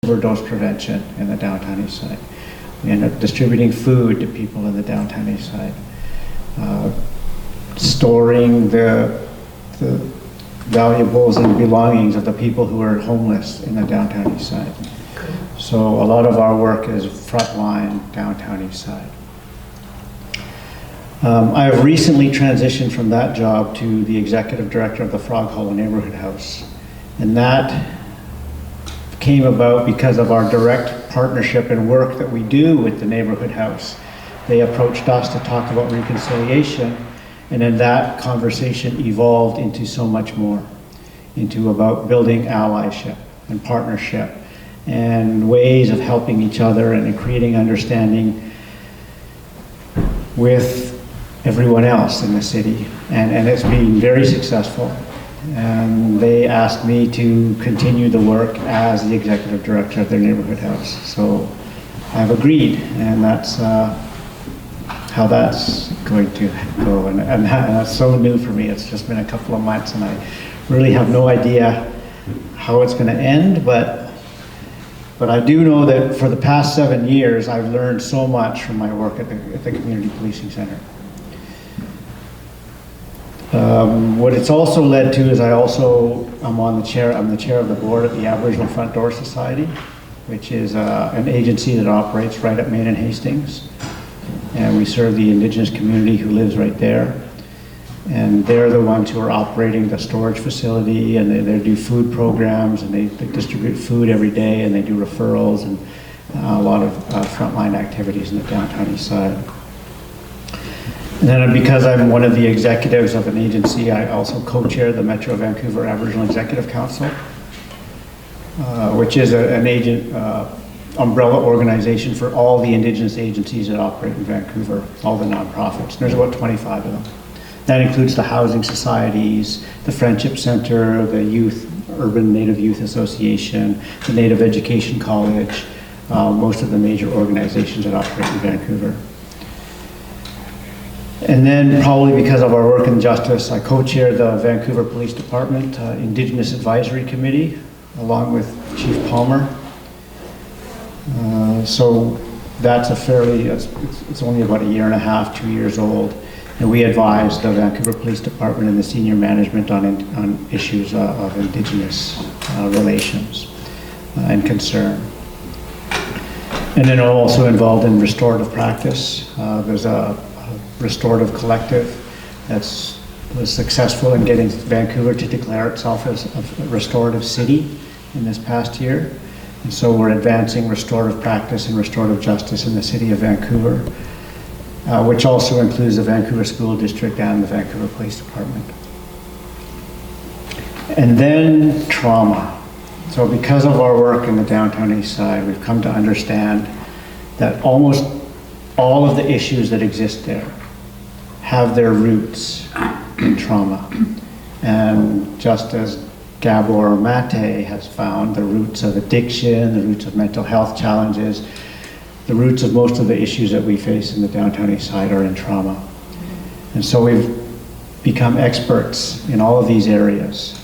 overdose prevention in the downtown east side. We end up distributing food to people in the downtown east side. Storing the valuables and belongings of the people who are homeless in the downtown east side. So a lot of our work is frontline downtown east side. I have recently transitioned from that job to the executive director of the Frog Hollow Neighborhood House. And that came about because of our direct partnership and work that we do with the neighborhood house. They approached us to talk about reconciliation, and then that conversation evolved into so much more, into about building allyship and partnership and ways of helping each other and creating understanding with everyone else in the city. And it's been very successful. And they asked me to continue the work as the executive director of their neighborhood house. So I've agreed, and that's how that's going to go. And that's so new for me. It's just been a couple of months, and I really have no idea how it's going to end, but I do know that for the past 7 years, I've learned so much from my work at the Community Policing Center. What it's also led to is I'm the chair of the board at the Aboriginal Front Door Society, which is an agency that operates right at Main and Hastings. And we serve the Indigenous community who lives right there. And they're the ones who are operating the storage facility, and they do food programs, and they distribute food every day, and they do referrals and a lot of frontline activities in the downtown east side. And then because I'm one of the executives of an agency, I also co-chair the Metro Vancouver Aboriginal Executive Council, which is an umbrella organization for all the Indigenous agencies that operate in Vancouver, all the nonprofits. There's about 25 of them. That includes the housing societies, the Friendship Center, the Urban Native Youth Association, the Native Education College, most of the major organizations that operate in Vancouver. And then probably because of our work in justice, I co-chair the Vancouver Police Department Indigenous Advisory Committee, along with Chief Palmer. So that's it's only about 1.5 years, 2 years old. And we advise the Vancouver Police Department and the senior management on issues of Indigenous relations and concern. And then I'm also involved in restorative practice. There's a restorative collective was successful in getting Vancouver to declare itself as a restorative city in this past year. And so we're advancing restorative practice and restorative justice in the city of Vancouver, which also includes the Vancouver School District and the Vancouver Police Department. And then trauma. So because of our work in the downtown east side, we've come to understand that almost all of the issues that exist there have their roots in trauma. And just as Gabor Mate has found, the roots of addiction, the roots of mental health challenges, the roots of most of the issues that we face in the downtown east side are in trauma. And so we've become experts in all of these areas.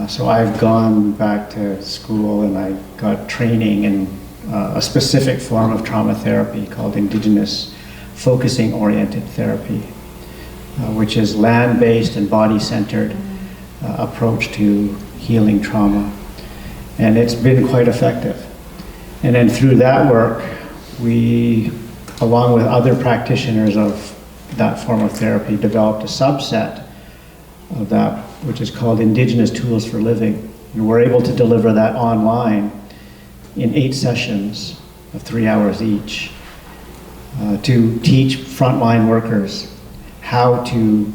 So I've gone back to school and I got training in a specific form of trauma therapy called Indigenous Focusing Oriented Therapy, which is land-based and body-centered approach to healing trauma. And it's been quite effective. And then through that work, we, along with other practitioners of that form of therapy, developed a subset of that, which is called Indigenous Tools for Living. And we're able to deliver that online in 8 sessions of 3 hours each to teach frontline workers how to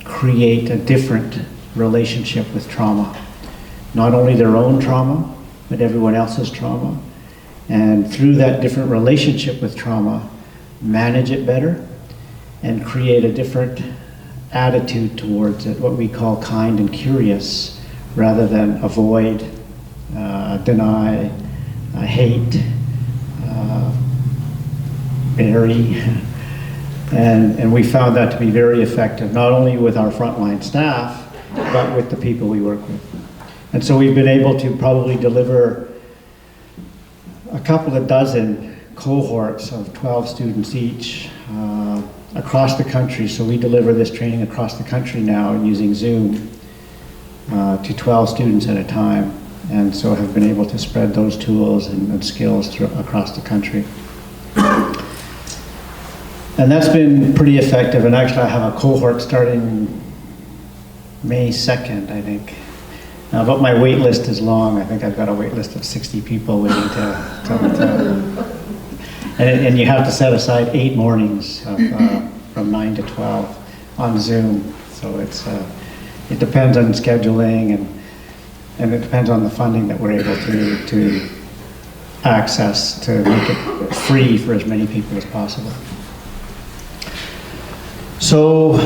create a different relationship with trauma. Not only their own trauma, but everyone else's trauma. And through that different relationship with trauma, manage it better and create a different attitude towards it, what we call kind and curious, rather than avoid, deny, hate, bury. And we found that to be very effective, not only with our frontline staff, but with the people we work with. And so we've been able to probably deliver a couple of dozen cohorts of 12 students each across the country. So we deliver this training across the country now using Zoom to 12 students at a time. And so have been able to spread those tools and skills across the country. And that's been pretty effective. And actually I have a cohort starting May 2nd, I think. But my wait list is long. I think I've got a wait list of 60 people waiting and you have to set aside 8 mornings from 9 to 12 on Zoom. So it depends on scheduling and it depends on the funding that we're able to access to make it free for as many people as possible. So,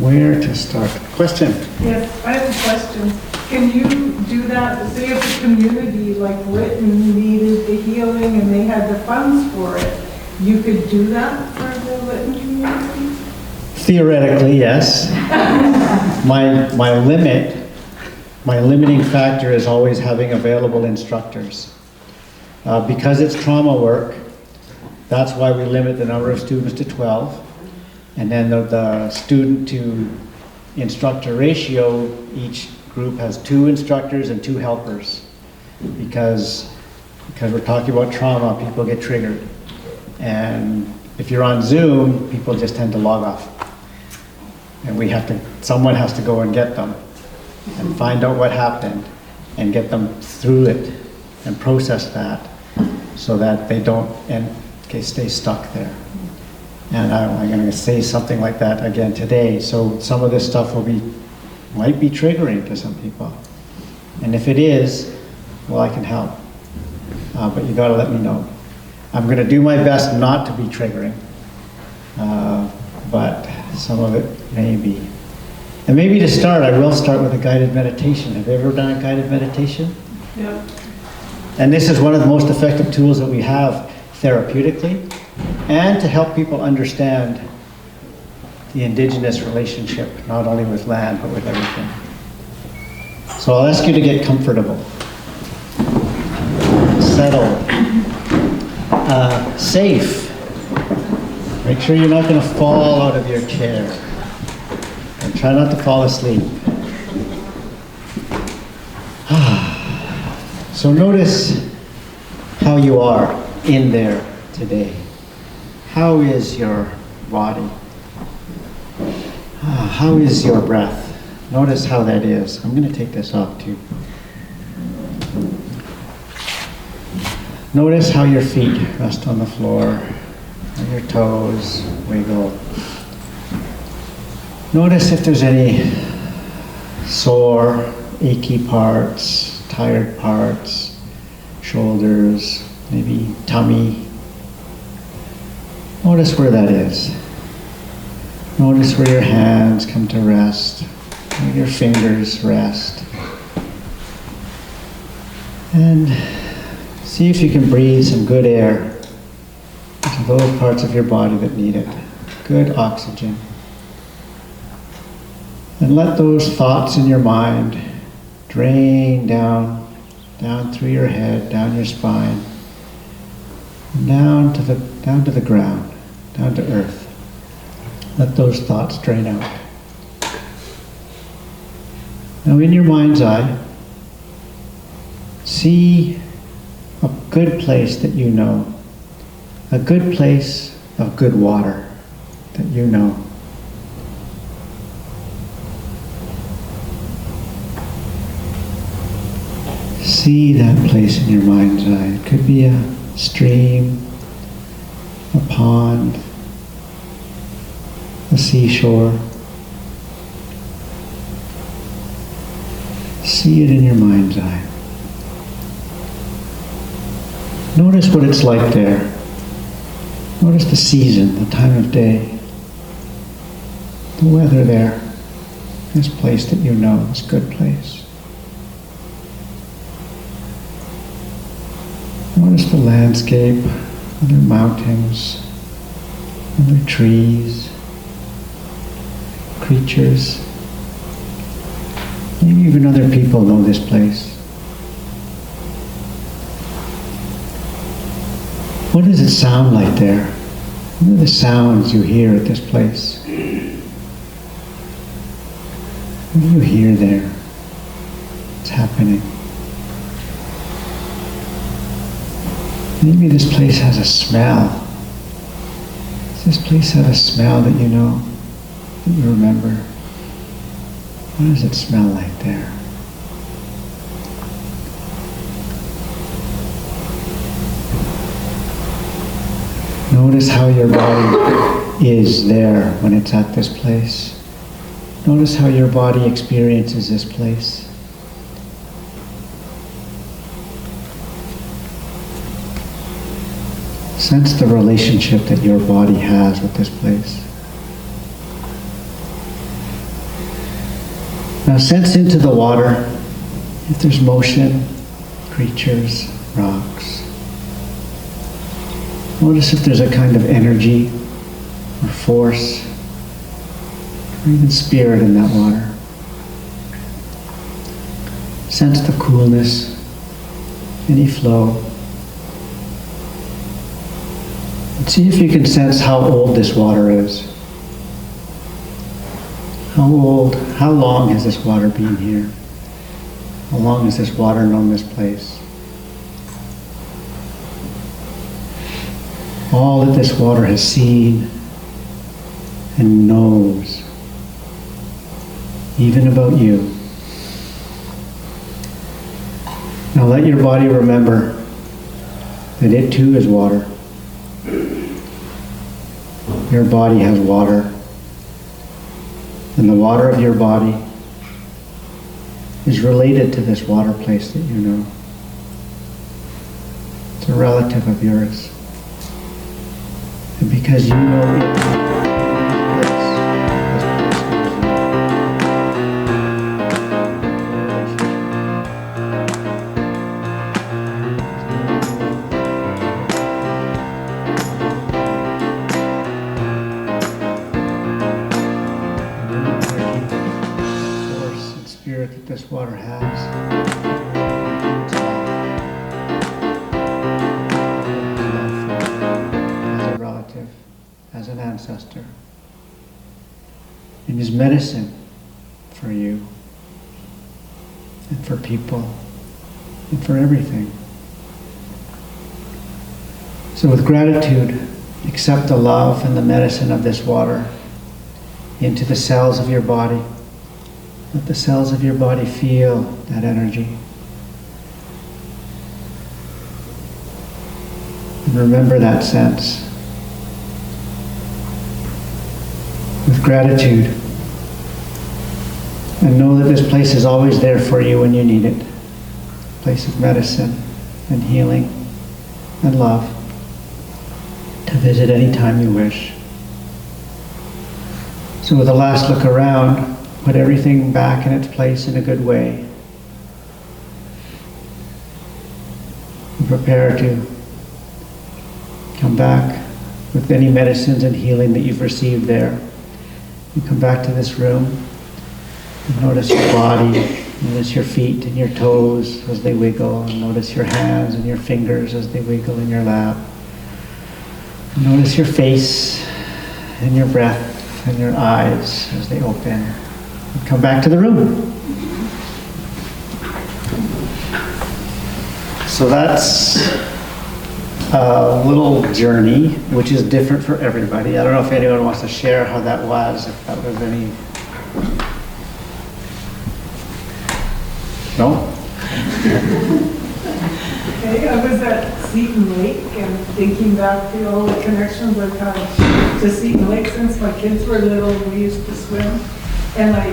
where to start? Question? Yes, I have a question. Can you do that? Say if the community like Lytton needed the healing and they had the funds for it, you could do that for the Lytton community? Theoretically, yes. My limiting factor is always having available instructors. Because it's trauma work, that's why we limit the number of students to 12. And then the student to instructor ratio, each group has 2 instructors and 2 helpers. Because we're talking about trauma, people get triggered. And if you're on Zoom, people just tend to log off. And someone has to go and get them and find out what happened and get them through it and process that so that they don't stay stuck there. And I'm going to say something like that again today. So some of this stuff might be triggering to some people. And if it is, well, I can help. But you got to let me know. I'm going to do my best not to be triggering. But some of it may be. And maybe to start, I will start with a guided meditation. Have you ever done a guided meditation? Yeah. And this is one of the most effective tools that we have therapeutically and to help people understand the indigenous relationship, not only with land, but with everything. So I'll ask you to get comfortable, settled, safe. Make sure you're not going to fall out of your chair. And try not to fall asleep. So notice how you are in there today. How is your body? How is your breath? Notice how that is. I'm going to take this off too. Notice how your feet rest on the floor, how your toes wiggle. Notice if there's any sore, achy parts, tired parts, shoulders, maybe tummy. Notice where that is. Notice where your hands come to rest, where your fingers rest. And see if you can breathe some good air to those parts of your body that need it. Good oxygen. And let those thoughts in your mind drain down through your head, down your spine, down to the ground, down to earth. Let those thoughts drain out. Now in your mind's eye, see a good place that you know, a good place of good water that you know. See that place in your mind's eye. It could be a stream, a pond, a seashore. See it in your mind's eye. Notice what it's like there. Notice the season, the time of day, the weather there, this place that you know, this good place. Notice the landscape, other mountains, other trees, creatures. Maybe even other people know this place. What does it sound like there? What are the sounds you hear at this place? What do you hear there? What's happening? Maybe this place has a smell. Does this place have a smell that you know, that you remember? What does it smell like there? Notice how your body is there when it's at this place. Notice how your body experiences this place. Sense the relationship that your body has with this place. Now sense into the water if there's motion, creatures, rocks. Notice if there's a kind of energy or force or even spirit in that water. Sense the coolness, any flow. And see if you can sense how old this water is. How long has this water been here? How long has this water known this place? All that this water has seen and knows, even about you. Now let your body remember that it too is water. Your body has water, and the water of your body is related to this water place that you know. It's a relative of yours. And because you know it, that this water has. As a relative, as an ancestor. And is medicine for you, and for people, and for everything. So with gratitude, accept the love and the medicine of this water into the cells of your body. Let the cells of your body feel that energy. And remember that sense. With gratitude. And know that this place is always there for you when you need it. A place of medicine and healing and love. To visit anytime you wish. So with a last look around, put everything back in its place in a good way. And prepare to come back with any medicines and healing that you've received there. You come back to this room and notice your body, notice your feet and your toes as they wiggle, and notice your hands and your fingers as they wiggle in your lap. And notice your face and your breath and your eyes as they open. Come back to the room. So that's a little journey, which is different for everybody. I don't know if anyone wants to share how that was, if that was any... No? Okay, I was at Seton Lake and thinking back to all the connections I've had to Seton Lake since my kids were little. We used to swim. And I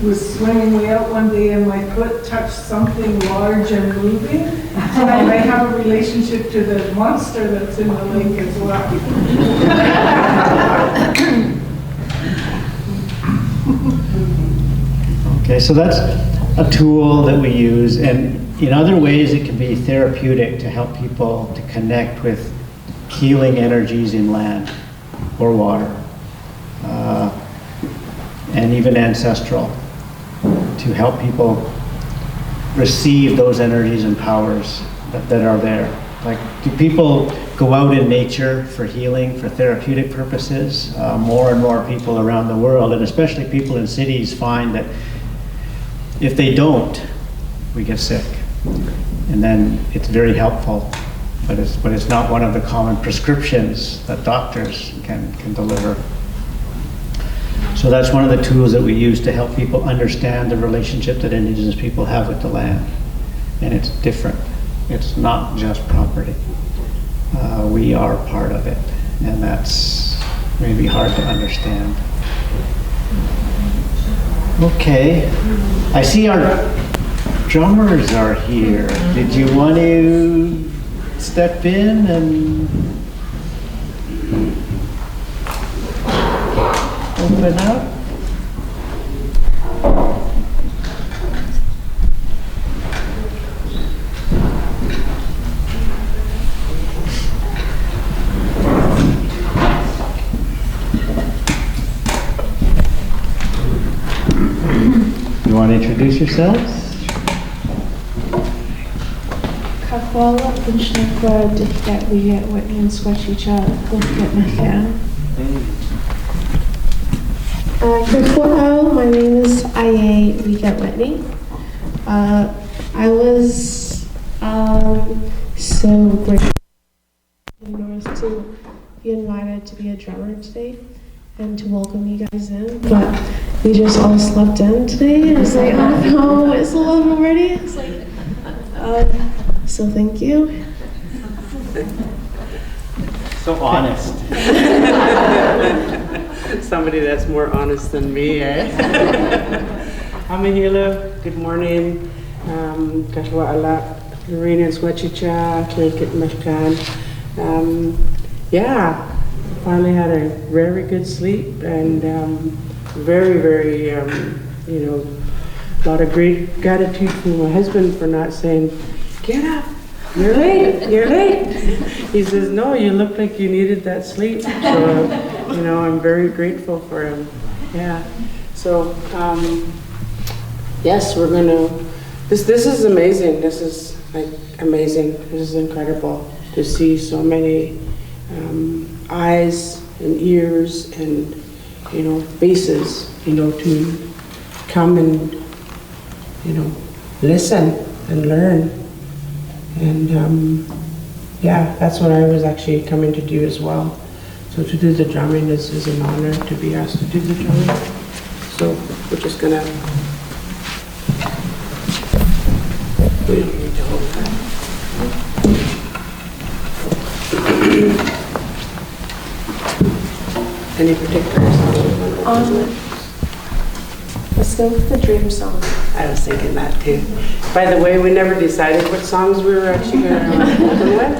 was swimming way out one day and my foot touched something large and moving. And I might have a relationship to the monster that's in the lake as well. Okay, so that's a tool that we use, and in other ways it can be therapeutic to help people to connect with healing energies in land or water. And even ancestral, to help people receive those energies and powers that are there. Like, do people go out in nature for healing, for therapeutic purposes. More and more people around the world, and especially people in cities, find that if they don't, we get sick. And then it's very helpful, but it's not one of the common prescriptions that doctors can deliver. So that's one of the tools that we use to help people understand the relationship that Indigenous people have with the land. And it's different. It's not just property. We are part of it, and that's maybe hard to understand. Okay, I see our drummers are here. Did you want to step in and open up? You want to introduce yourselves? Kakwala Sát'meca Difgat Wiget Whitney and Squatchicha Difgat Mechan. My name is Aye Wiget Whitney. I was so grateful to be invited to be a drummer today and to welcome you guys in, but we just all slept in today. I was like, oh no, it's 11 already. It's like, so thank you. So honest. Somebody that's more honest than me, eh? Amahila, good morning. Kashwa'ala, Lorena and Squatchicha, Kilkit Mashkan. Yeah, finally had a very good sleep and very, a lot of great gratitude from my husband for not saying, get up, you're late. He says, no, you look like you needed that sleep. So, I'm very grateful for him. Yeah. So, yes, we're gonna, this is amazing. This is like amazing. This is incredible to see so many eyes and ears and, faces, to come and, listen and learn. And yeah, that's what I was actually coming to do as well. So to do the drumming is an honor to be asked to do the drumming. So we're just gonna, we don't need to hold that. Any particular song? Let's go with the dream song. I was thinking that too. By the way, we never decided what songs we were actually going to open with.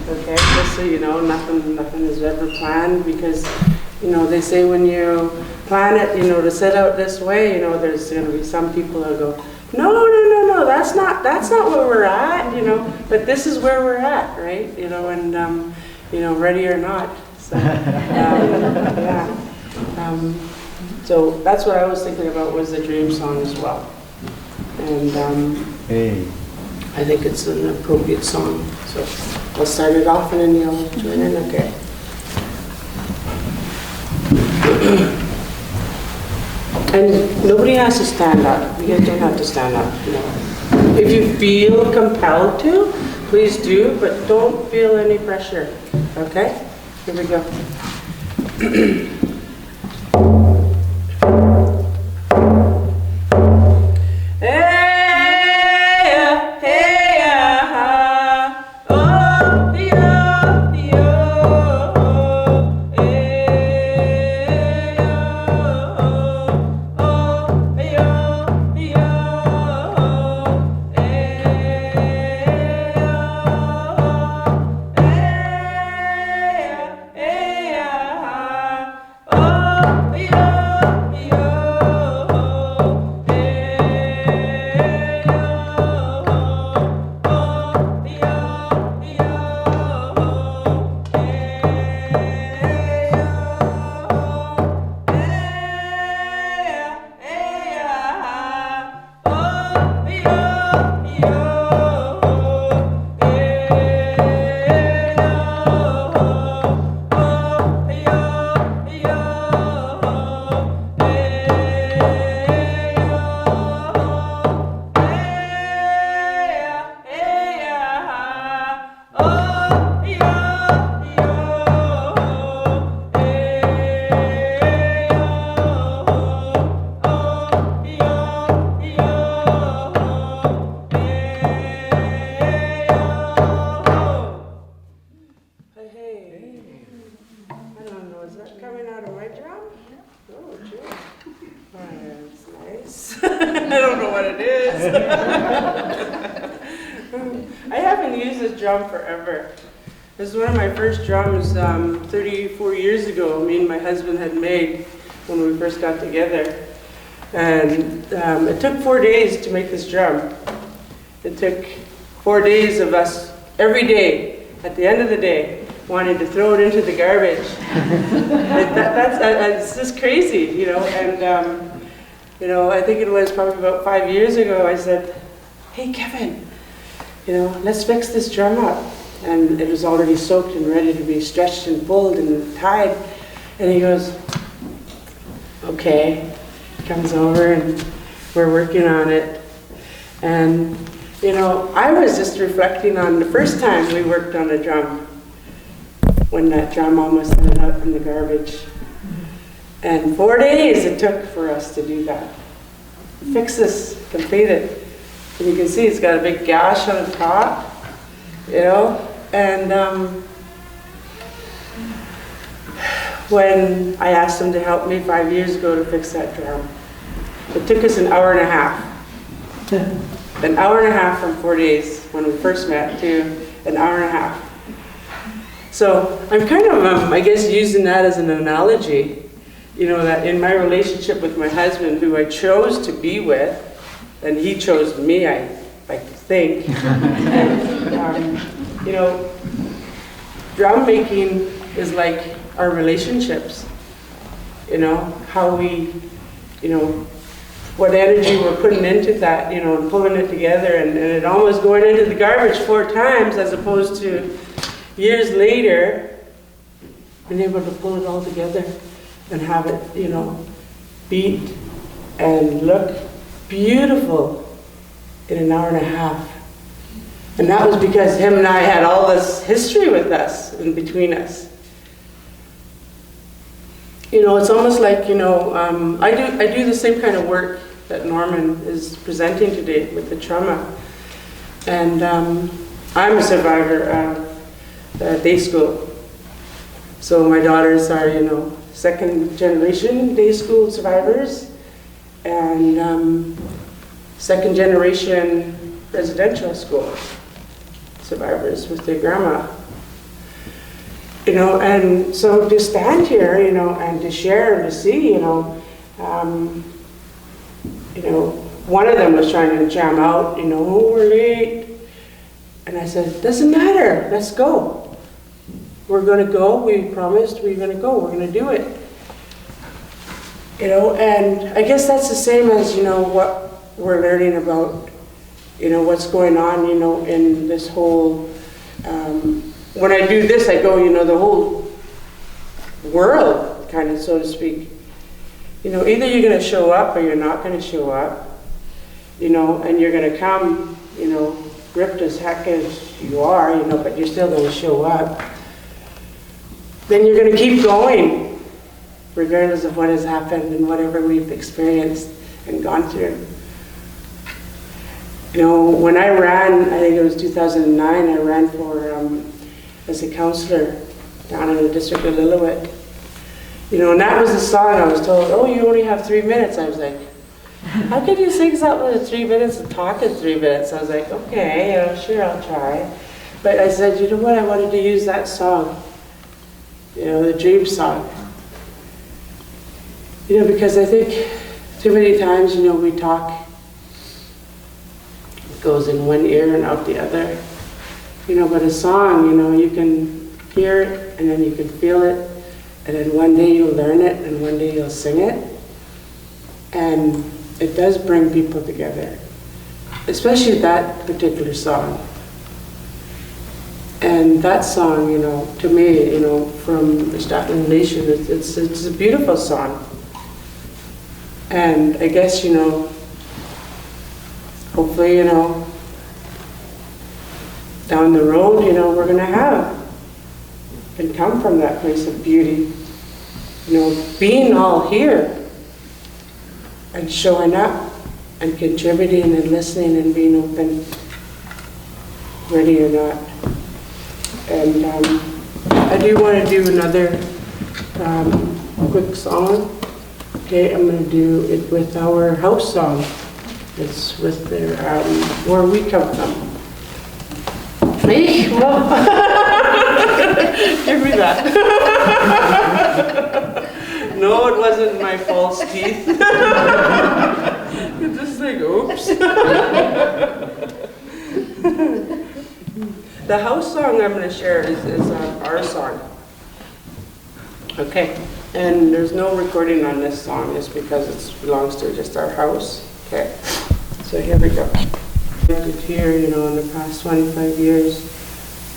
Okay, just so you know, nothing is ever planned because, they say when you plan it, to set out this way, there's going to be some people who go, no, that's not where we're at, but this is where we're at, right? And ready or not. So, yeah. So that's what I was thinking about was the dream song as well. And Hey. I think it's an appropriate song. So I'll start it off and then you'll join in, okay? And nobody has to stand up. You guys don't have to stand up. If you feel compelled to, please do, but don't feel any pressure, okay? Here we go. Yeah. coming out of my drum? Oh, sure. That's nice. I don't know what it is. I haven't used this drum forever. This is one of my first drums 34 years ago. Me and my husband had made when we first got together. And it took 4 days to make this drum. It took 4 days of us every day, at the end of the day, wanting to throw it into the garbage. It's just crazy, you know. And, you know, I think it was probably about 5 years ago, I said, hey, Kevin, you know, let's fix this drum up. And it was already soaked and ready to be stretched and pulled and tied. And he goes, okay. Comes over and we're working on it. And, you know, I was just reflecting on the first time we worked on a drum, when that drum almost ended up in the garbage. And 4 days it took for us to do that. Fix this, complete it. And you can see it's got a big gash on the top, you know. And when I asked him to help me 5 years ago to fix that drum, it took us an hour and a half. An hour and a half from 4 days when we first met to an hour and a half. So I'm kind of, I guess, using that as an analogy, you know, that in my relationship with my husband, who I chose to be with, and he chose me, I like to think. And, you know, drum making is like our relationships. You know, how we, you know, what energy we're putting into that, you know, and pulling it together, and it almost going into the garbage 4 times, as opposed to years later being able to pull it all together and have it, you know, beat and look beautiful in an hour and a half. And that was because him and I had all this history with us, in between us. You know, it's almost like, you know, I do the same kind of work that Norman is presenting today with the trauma. And I'm a survivor of day school. So my daughters are, you know, 2nd generation day school survivors, and 2nd generation residential school survivors with their grandma. You know, and so to stand here, you know, and to share and to see, you know, one of them was trying to jam out, you know, oh, we're late. And I said, doesn't matter, let's go. We're gonna go, we promised we're gonna go, we're gonna do it. You know, and I guess that's the same as, you know, what we're learning about, you know, what's going on, you know, in this whole, when I do this, I go, you know, the whole world, kind of, so to speak. You know, either you're going to show up or you're not going to show up, you know, and you're going to come, you know, ripped as heck as you are, you know, but you're still going to show up. Then you're going to keep going, regardless of what has happened and whatever we've experienced and gone through. You know, when I ran, I think it was 2009, I ran for, as a counselor down in the district of Lillooet. You know, and that was the song I was told, oh, you only have 3 minutes. I was like, how could you sing something in 3 minutes and talk in 3 minutes? I was like, okay, yeah, sure, I'll try. But I said, you know what, I wanted to use that song, you know, the dream song. You know, because I think too many times, you know, we talk, it goes in one ear and out the other. You know, but a song, you know, you can hear it and then you can feel it, and then one day you'll learn it and one day you'll sing it. And it does bring people together, especially that particular song. And that song, you know, to me, you know, from Decolonization, it's a beautiful song. And I guess, you know, hopefully, you know, down the road, you know, we're going to have and come from that place of beauty. You know, being all here and showing up and contributing and listening and being open, ready or not. And I do want to do another quick song. Okay, I'm gonna do it with our house song. It's with their, where we come from. Hey, well, give me that. No, it wasn't my false teeth. You're just like, oops. The house song I'm going to share is our song. Okay, and there's no recording on this song just because it belongs to just our house. Okay, so here we go. Here, you know, in the past 25 years,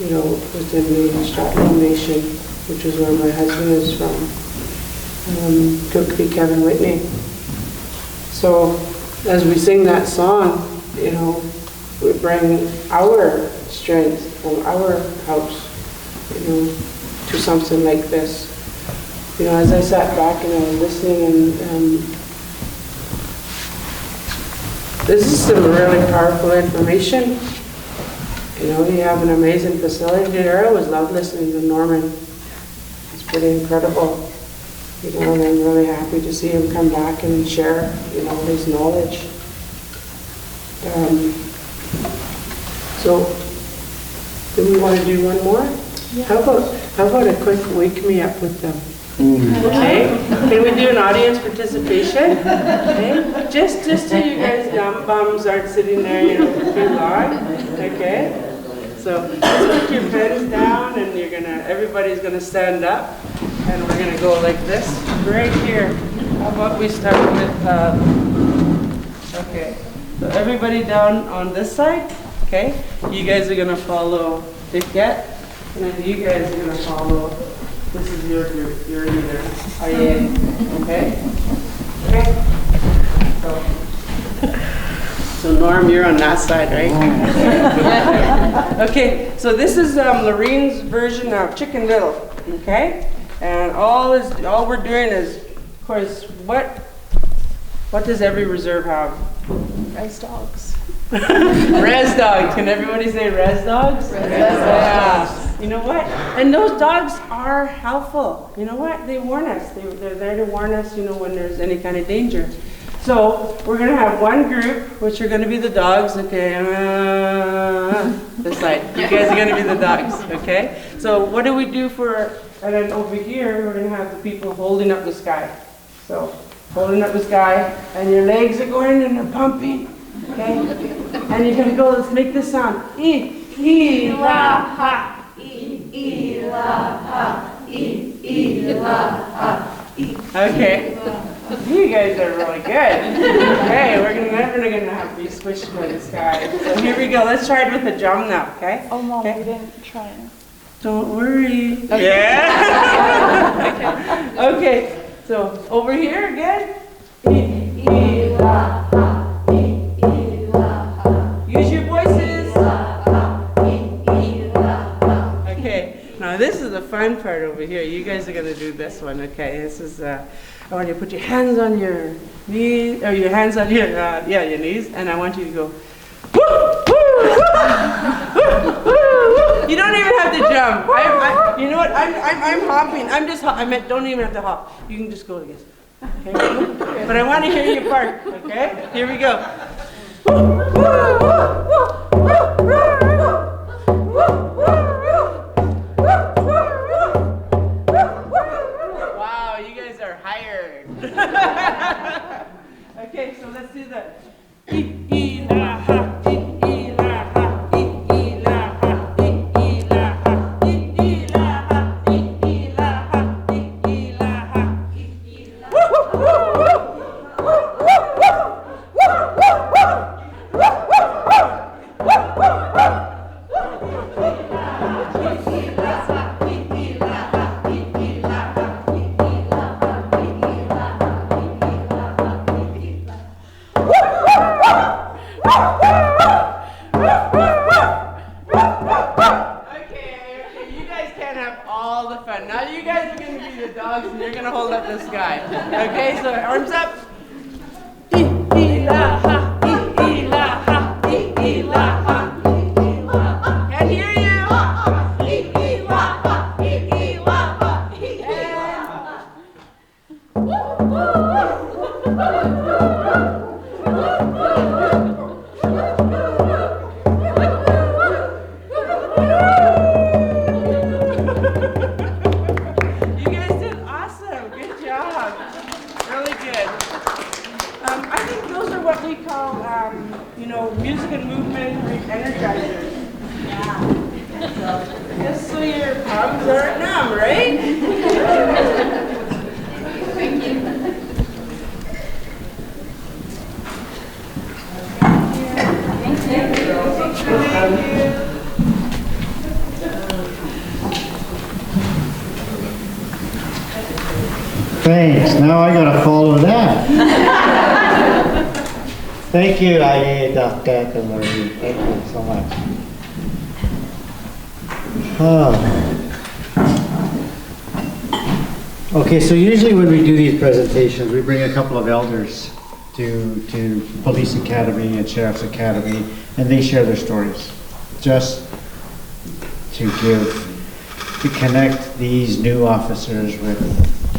you know, within the Decolonization, which is where my husband is from, Cook Kevin Whitney. So as we sing that song, you know, we bring our strength from our house, you know, to something like this. You know, as I sat back and I was listening, and this is some really powerful information. You know, you have an amazing facility there. I always loved listening to Norman. It's pretty incredible. You know, and I'm really happy to see him come back and share, you know, his knowledge. So, do we want to do one more? Yeah. How about a quick wake me up with them? Okay. Can we do an audience participation? Okay. Just so you guys bums aren't sitting there, you know, for too long. Okay. So just put your pens down, and everybody's gonna stand up, and we're gonna go like this right here. How about we start with? Okay. So everybody down on this side. Okay. You guys are gonna follow Dickette, and then you guys are gonna follow. This is your group, your leader. Okay? Okay? So Norm, you're on that side, right? Okay, so this is Lorraine's version of Chicken Little, okay? And all we're doing is, of course, what does every reserve have? Res dogs. Res dogs. Can everybody say res dogs? Res dogs. Yeah. You know what? And those dogs are helpful. You know what? They warn us. They're there to warn us, you know, when there's any kind of danger. So we're going to have one group, which are going to be the dogs. Okay. This side. You guys are going to be the dogs. Okay. So what do we do and then over here, we're going to have the people holding up the sky. So holding up the sky, and your legs are going and they're pumping. Okay? And you're going to go, let's make this sound. E-la-ha. E-la-ha. E-la-ha. Okay. You guys are really good. Okay, we're never going to have to be squished by the sky. So here we go. Let's try it with a drum now, okay? Oh, Mom, okay. we didn't try it. Don't worry. Okay. Yeah? Okay, so over here again. E-la-ha. Use your voices. Okay, now this is the fun part over here. You guys are going to do this one, okay? This is, I want you to put your hands on your knees, or your hands on your, your knees, and I want you to go, woo, woo, woo. You don't even have to jump. You know what? I'm hopping. I meant don't even have to hop. You can just go like this. Okay? But I want to hear your part, okay? Here we go. Wow, you guys are hired. Okay, so let's do that. actually called, music and movement energizers. Yeah. So, just so your palms aren't numb, right? Thank you. Thanks, now I gotta follow that. Thank you, Heidi, Dr. and Marie, thank you so much. Okay, so usually when we do these presentations, we bring a couple of elders to Police Academy and Sheriff's Academy, and they share their stories, just to connect these new officers with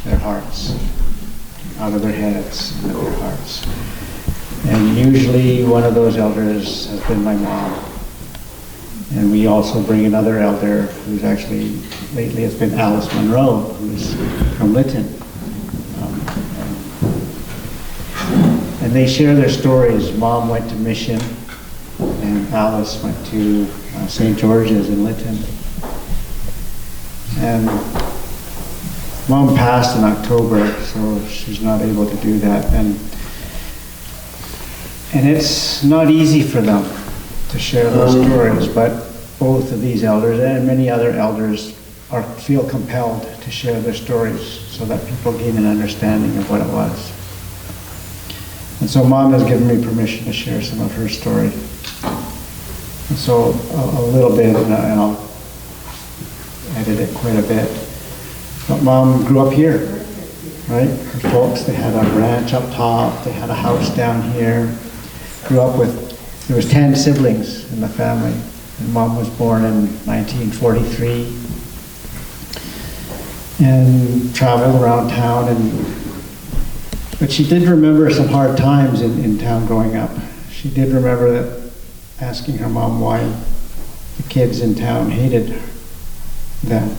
their hearts, out of their heads, and with their hearts. And usually one of those elders has been my mom. And we also bring another elder who's actually, lately it's been Alice Monroe, who's from Lytton. And they share their stories. Mom went to Mission, and Alice went to St. George's in Lytton. And Mom passed in October, so she's not able to do that. And it's not easy for them to share those stories, but both of these elders and many other elders feel compelled to share their stories so that people gain an understanding of what it was. And so Mom has given me permission to share some of her story. And so a little bit, and I'll edit it quite a bit. But Mom grew up here, right? Her folks, they had a ranch up top, they had a house down here. Grew up with, there was 10 siblings in the family. And Mom was born in 1943 and traveled around town, but she did remember some hard times in town growing up. She did remember that asking her mom why the kids in town hated them,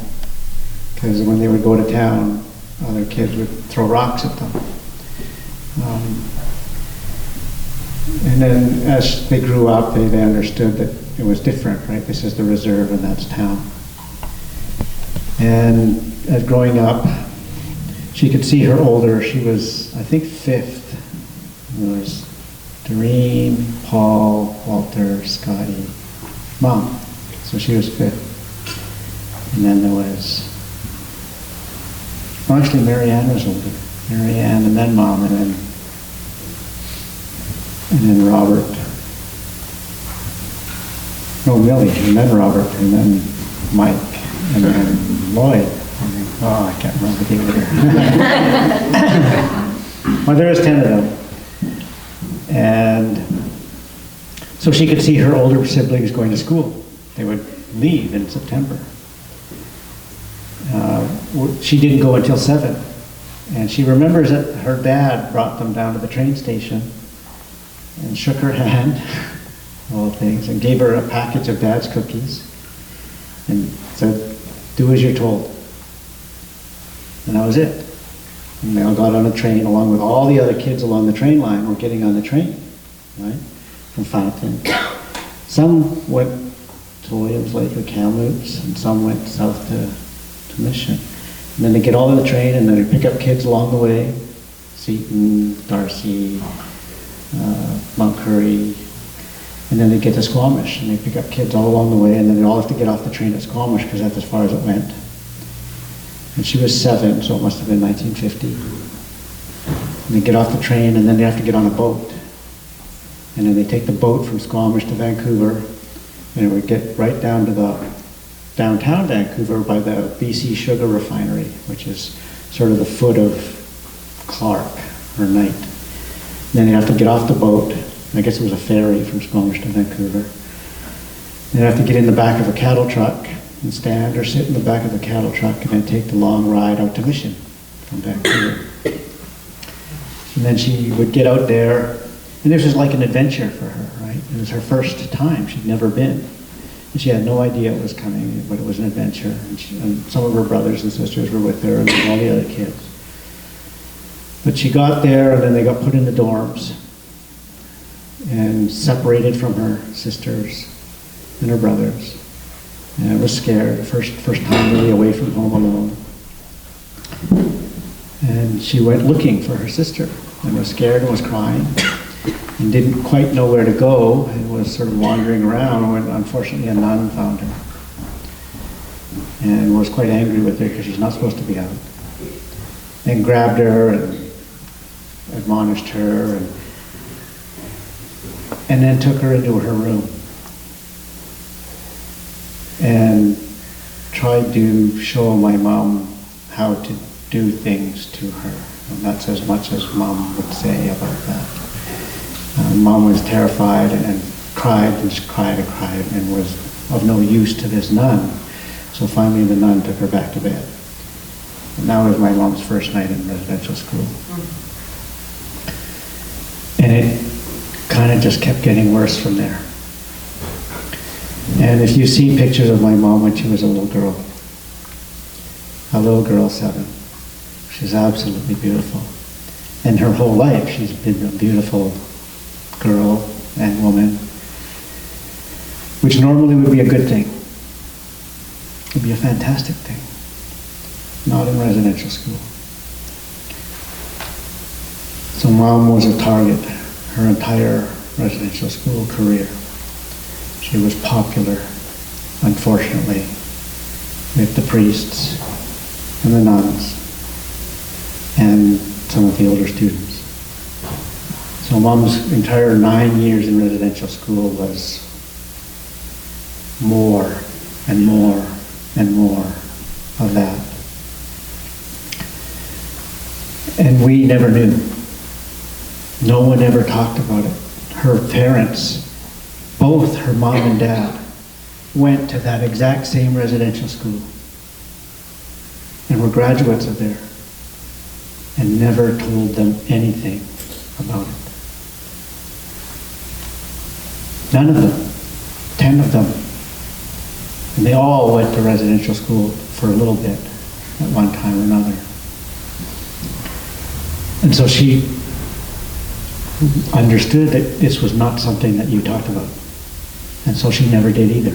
because when they would go to town, other kids would throw rocks at them. And then as they grew up, they understood that it was different, right? This is the reserve and that's town. And as growing up, she could see her older, she was, I think, 5th. There was Doreen, Paul, Walter, Scotty, Mom. So she was 5th. And then there was, well, actually Marianne was older. Marianne, and then Mom, and then Robert. No, Millie, and then Robert, and then Mike, and then Lloyd. And then, oh, I can't remember the other. Well, there was 10 of them. And so she could see her older siblings going to school. They would leave in September. She didn't go until 7. And she remembers that her dad brought them down to the train station and shook her hand, all things, and gave her a package of Dad's cookies and said, "Do as you're told." And that was it. And they all got on a train along with all the other kids along the train line were getting on the train, right, from Fountain. Some went to Williams Lake or Kamloops, and some went south to Mission. And then they get all on the train, and then they pick up kids along the way, Seton, Darcy, Mount Curry, and then they get to Squamish, and they pick up kids all along the way, and then they all have to get off the train at Squamish because that's as far as it went. And she was 7, so it must have been 1950. And they get off the train, and then they have to get on a boat. And then they take the boat from Squamish to Vancouver, and it would get right down to the downtown Vancouver by the BC Sugar Refinery, which is sort of the foot of Clark or Knight. Then they have to get off the boat. I guess it was a ferry from Squamish to Vancouver. They have to get in the back of a cattle truck and stand or sit in the back of the cattle truck and then take the long ride out to Mission from Vancouver. And then she would get out there, and this was like an adventure for her, right? It was her first time. She'd never been. And she had no idea it was coming, but it was an adventure. And some of her brothers and sisters were with her, and all the other kids. But she got there, and then they got put in the dorms. and separated from her sisters and her brothers. And I was scared, first time really away from home alone. And she went looking for her sister and was scared and was crying and didn't quite know where to go and was sort of wandering around when unfortunately a nun found her and was quite angry with her because she's not supposed to be out. And grabbed her and admonished her and then took her into her room and tried to show my mom how to do things to her. And that's as much as Mom would say about that. Mom was terrified and cried and cried and cried and was of no use to this nun. So finally the nun took her back to bed. And that was my mom's first night in residential school. And it kind of just kept getting worse from there. And if you see pictures of my mom when she was a little girl, 7, she's absolutely beautiful. And her whole life she's been a beautiful girl and woman, which normally would be a good thing. It would be a fantastic thing. Not in residential school. So Mom was a target her entire residential school career. She was popular, unfortunately, with the priests and the nuns and some of the older students. So Mom's entire 9 years in residential school was more and more and more of that. And we never knew. No one ever talked about it. Her parents, both her mom and dad, went to that exact same residential school and were graduates of there and never told them anything about it. None of them. 10 of them. And they all went to residential school for a little bit at one time or another. And so she understood that this was not something that you talked about. And so she never did either.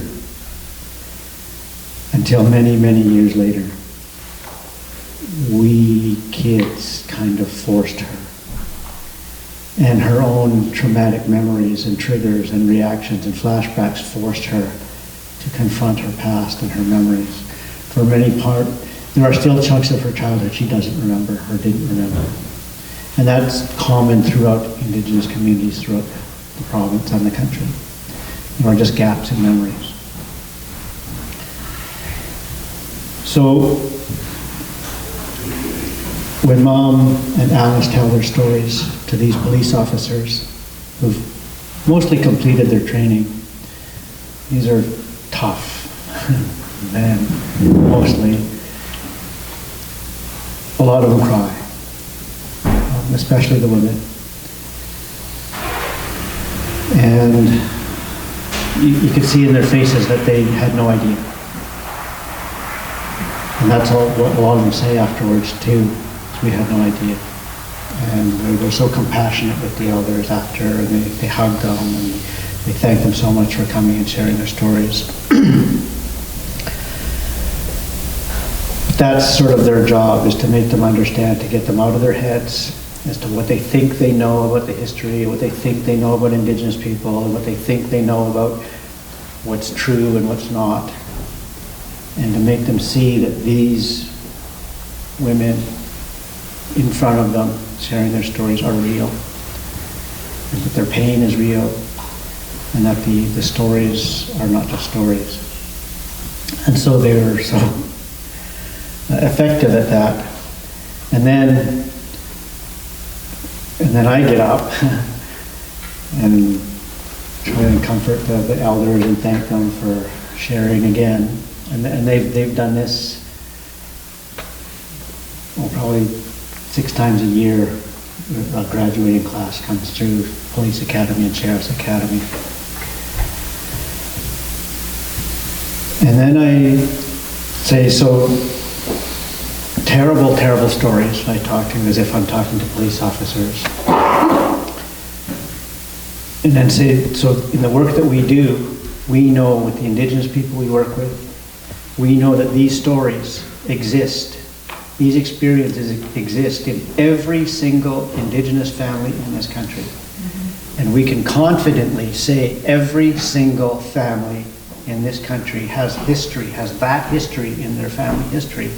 Until many, many years later, we kids kind of forced her. And her own traumatic memories and triggers and reactions and flashbacks forced her to confront her past and her memories. For many part, there are still chunks of her childhood she doesn't remember or didn't remember. And that's common throughout Indigenous communities throughout the province and the country. There are just gaps in memories. So, when Mom and Alice tell their stories to these police officers who've mostly completed their training, these are tough men, mostly. A lot of them cry, especially the women. And you could see in their faces that they had no idea. And that's all what a lot of them say afterwards too. We had no idea. And they were so compassionate with the elders after, and they hugged them, and they thanked them so much for coming and sharing their stories. That's sort of their job, is to make them understand, to get them out of their heads as to what they think they know about the history, what they think they know about Indigenous people, and what they think they know about what's true and what's not. And to make them see that these women in front of them, sharing their stories, are real, and that their pain is real, and that the stories are not just stories. And so they were so effective at that. And then I get up and try and comfort the elders and thank them for sharing again. And they've done this, well, probably 6 times a year. A graduating class comes through Police Academy and Sheriff's Academy. And then I say, so terrible, terrible stories I talk to as if I'm talking to police officers. And then say, so in the work that we do, we know with the Indigenous people we work with, we know that these stories exist. These experiences exist in every single Indigenous family in this country. And we can confidently say every single family in this country has history, has that history in their family history.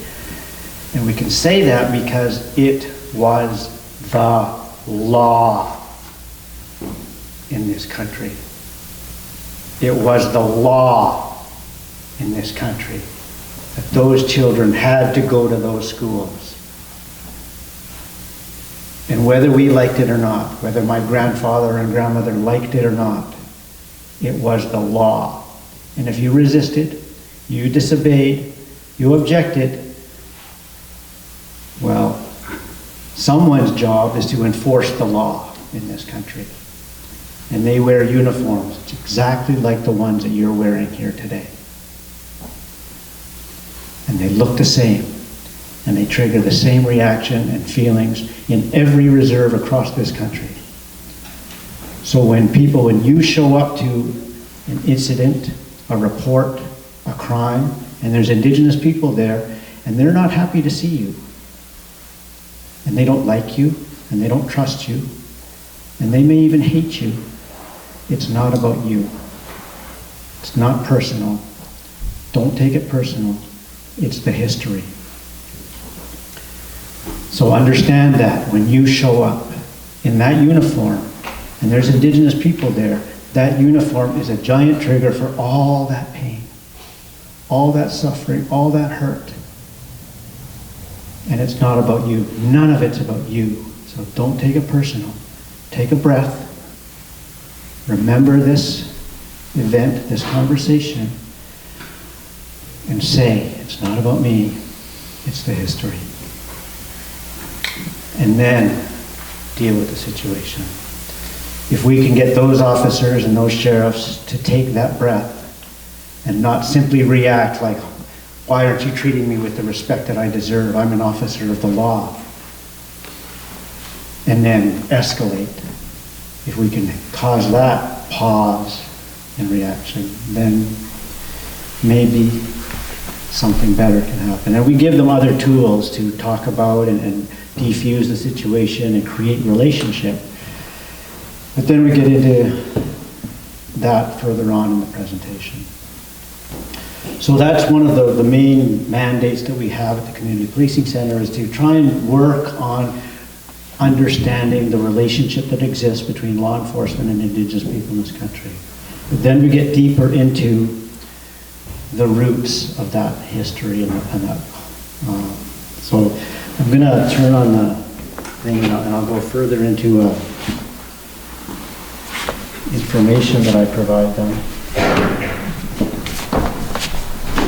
And we can say that because it was the law in this country. It was the law in this country that those children had to go to those schools. And whether we liked it or not, whether my grandfather and grandmother liked it or not, it was the law. And if you resisted, you disobeyed, you objected, well, someone's job is to enforce the law in this country. And they wear uniforms exactly like the ones that you're wearing here today. And they look the same. And they trigger the same reaction and feelings in every reserve across this country. So when you show up to an incident, a report, a crime, and there's Indigenous people there, and they're not happy to see you, and they don't like you, and they don't trust you, and they may even hate you, it's not about you. It's not personal. Don't take it personal. It's the history. So understand that when you show up in that uniform, and there's Indigenous people there, that uniform is a giant trigger for all that pain, all that suffering, all that hurt. And it's not about you. None of it's about you. So don't take it personal. Take a breath. Remember this event, this conversation, and say, it's not about me, it's the history. And then deal with the situation. If we can get those officers and those sheriffs to take that breath and not simply react like, why aren't you treating me with the respect that I deserve? I'm an officer of the law. And then escalate. If we can cause that pause and reaction, then maybe something better can happen. And we give them other tools to talk about and defuse the situation and create relationship. But then we get into that further on in the presentation. So that's one of the main mandates that we have at the Community Policing Center, is to try and work on understanding the relationship that exists between law enforcement and Indigenous people in this country. But then we get deeper into the roots of that history and that. So I'm going to turn on the thing and I'll go further into information that I provide them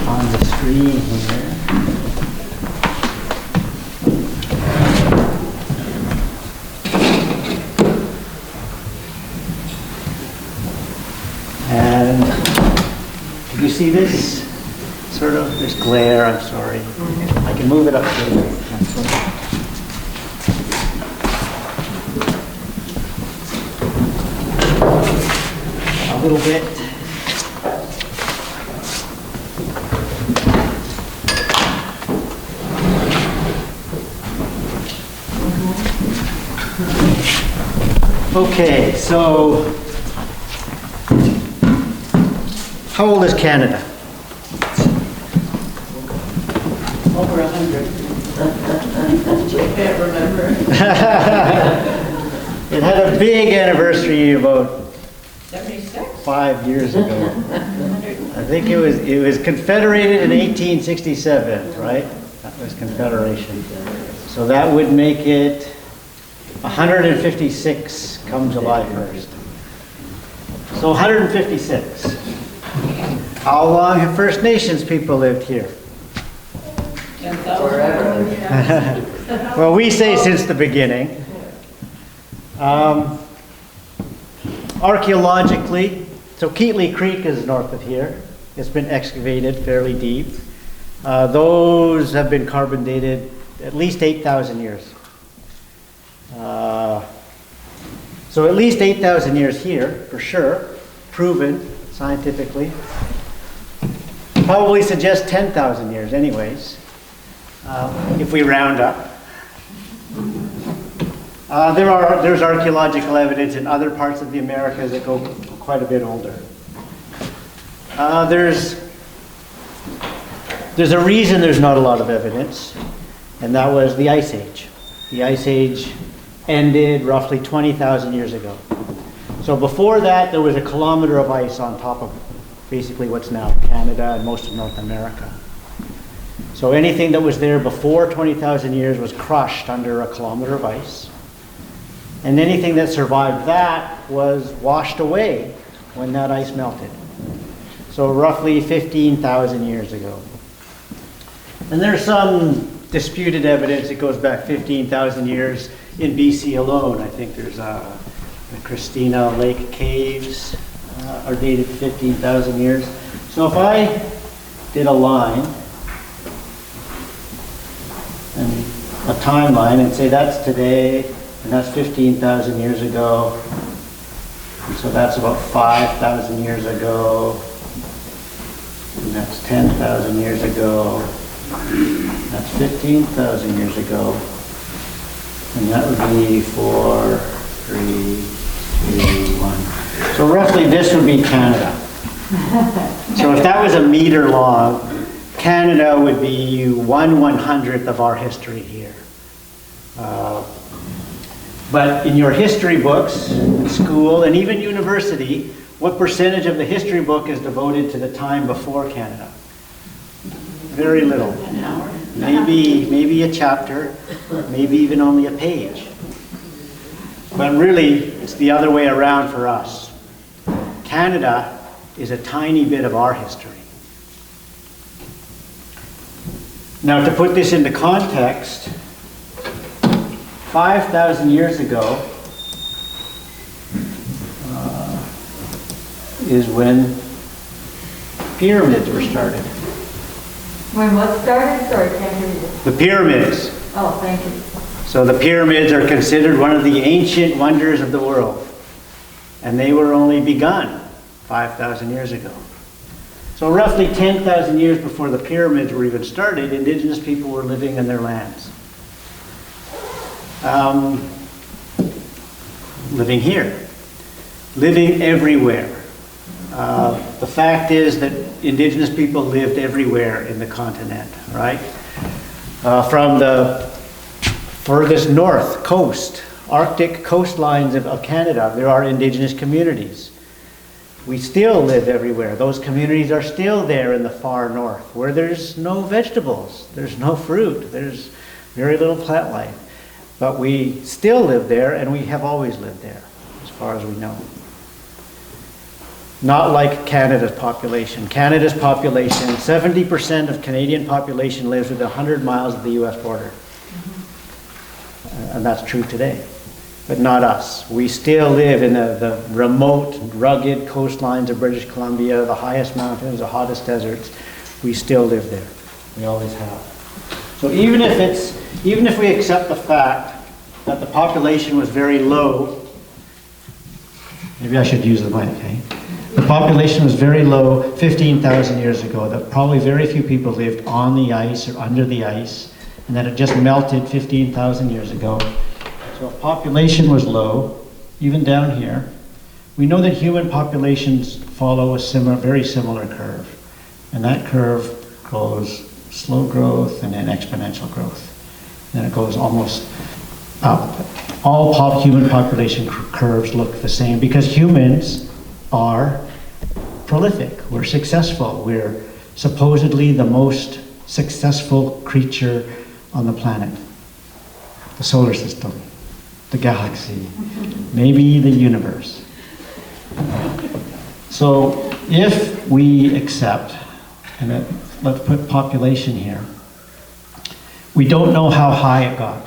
on the screen here. And did you see this? Sort of, there's glare, I'm sorry. I can move it up here. A little bit. Okay, so how old is Canada? Over 100. I can't remember. It had a big anniversary about 76? 5 years ago. I think it was confederated in 1867, right? That was Confederation. So that would make it 156 come July 1st. So 156. How long have First Nations people lived here? 10,000. Well, we say since the beginning. Archaeologically, so Keatley Creek is north of here. It's been excavated fairly deep. Those have been carbon dated at least 8,000 years. So So at least 8,000 years here, for sure, proven scientifically. Probably suggests 10,000 years anyways, if we round up. There's archaeological evidence in other parts of the Americas that go quite a bit older. There's a reason there's not a lot of evidence, and that was the Ice Age. The Ice Age ended roughly 20,000 years ago. So before that, there was a kilometer of ice on top of basically what's now Canada and most of North America. So anything that was there before 20,000 years was crushed under a kilometer of ice. And anything that survived that was washed away when that ice melted. So roughly 15,000 years ago. And there's some disputed evidence that goes back 15,000 years in BC alone. I think there's the Christina Lake Caves are dated to 15,000 years. So if I did a line and a timeline and say that's today, and that's 15,000 years ago, and so that's about 5,000 years ago, and that's 10,000 years ago, that's 15,000 years ago, and that would be 4, 3, 2, 1. So roughly this would be Canada. So if that was a meter long, Canada would be 1/100th of our history here. But in your history books, in school, and even university, what percentage of the history book is devoted to the time before Canada? Very little. An hour. Maybe a chapter, maybe even only a page. But really, it's the other way around for us. Canada is a tiny bit of our history. Now, to put this into context, 5,000 years ago is when pyramids were started. When what started? Sorry, can't hear you. The pyramids. Oh, thank you. So the pyramids are considered one of the ancient wonders of the world. And they were only begun 5,000 years ago. So roughly 10,000 years before the pyramids were even started, indigenous people were living in their lands. Living here. Living everywhere. The fact is that indigenous people lived everywhere in the continent, right? From the furthest north coast, Arctic coastlines of Canada, there are indigenous communities. We still live everywhere. Those communities are still there in the far north, where there's no vegetables, there's no fruit, there's very little plant life. But we still live there, and we have always lived there, as far as we know. Not like Canada's population. Canada's population, 70% of Canadian population lives within 100 miles of the US border. And that's true today. But not us. We still live in the remote, rugged coastlines of British Columbia, the highest mountains, the hottest deserts. We still live there. We always have. So even if we accept the fact that the population was very low, maybe I should use the mic, okay? The population was very low 15,000 years ago, that probably very few people lived on the ice or under the ice, and that it just melted 15,000 years ago. So if population was low, even down here, we know that human populations follow a very similar curve. And that curve goes slow growth and then exponential growth. And it goes almost up. All human population curves look the same because humans are prolific. We're successful. We're supposedly the most successful creature on the planet. The solar system, the galaxy, maybe the universe. So if we accept, and let's put population here, we don't know how high it got.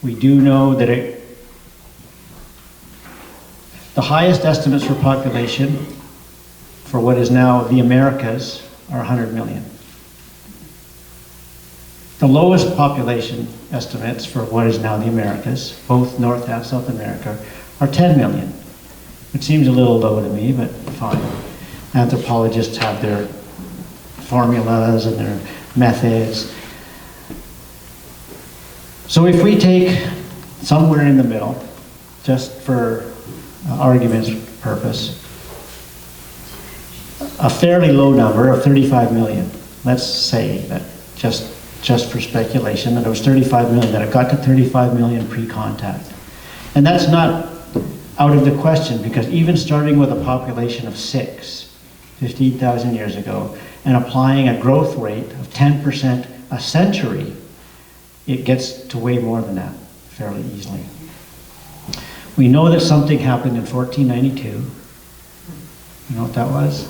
We do know that the highest estimates for population for what is now the Americas are 100 million. The lowest population estimates for what is now the Americas, both North and South America, are 10 million, which seems a little low to me, but fine. Anthropologists have their formulas and their methods. So if we take somewhere in the middle, just for argument's purpose, a fairly low number of 35 million, let's say that just for speculation, that it was 35 million, that it got to 35 million pre-contact. And that's not out of the question, because even starting with a population of 15,000 years ago, and applying a growth rate of 10% a century, it gets to way more than that fairly easily. We know that something happened in 1492. You know what that was?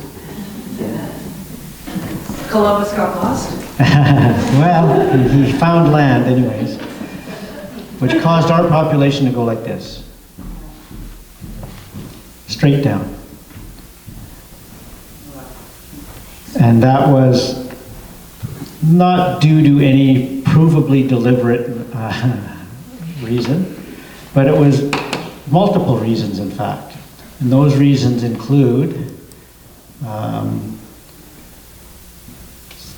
Columbus got lost? Well, he found land anyways, which caused our population to go like this. Straight down. And that was not due to any provably deliberate reason, but it was multiple reasons, in fact. And those reasons include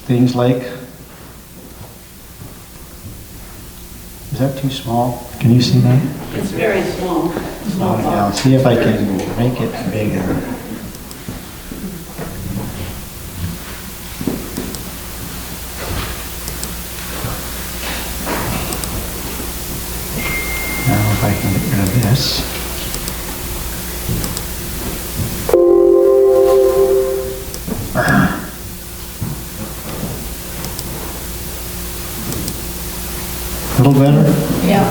things like, is that too small? Can you see that? It's very small. Small Yeah, box. I'll see if I can make it bigger. Now if I can get rid of this. A little better? Yeah.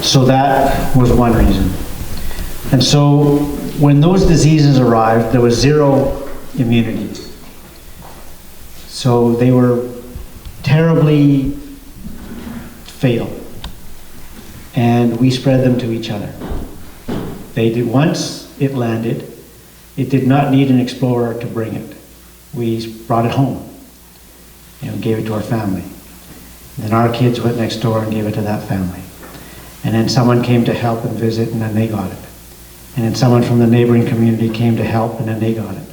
So that was one reason. And so when those diseases arrived, there was zero immunity. So they were terribly fatal. And we spread them to each other. They did, once it landed, it did not need an explorer to bring it. We brought it home and gave it to our family. And then our kids went next door and gave it to that family. And then someone came to help and visit, and then they got it. And then someone from the neighboring community came to help, and then they got it.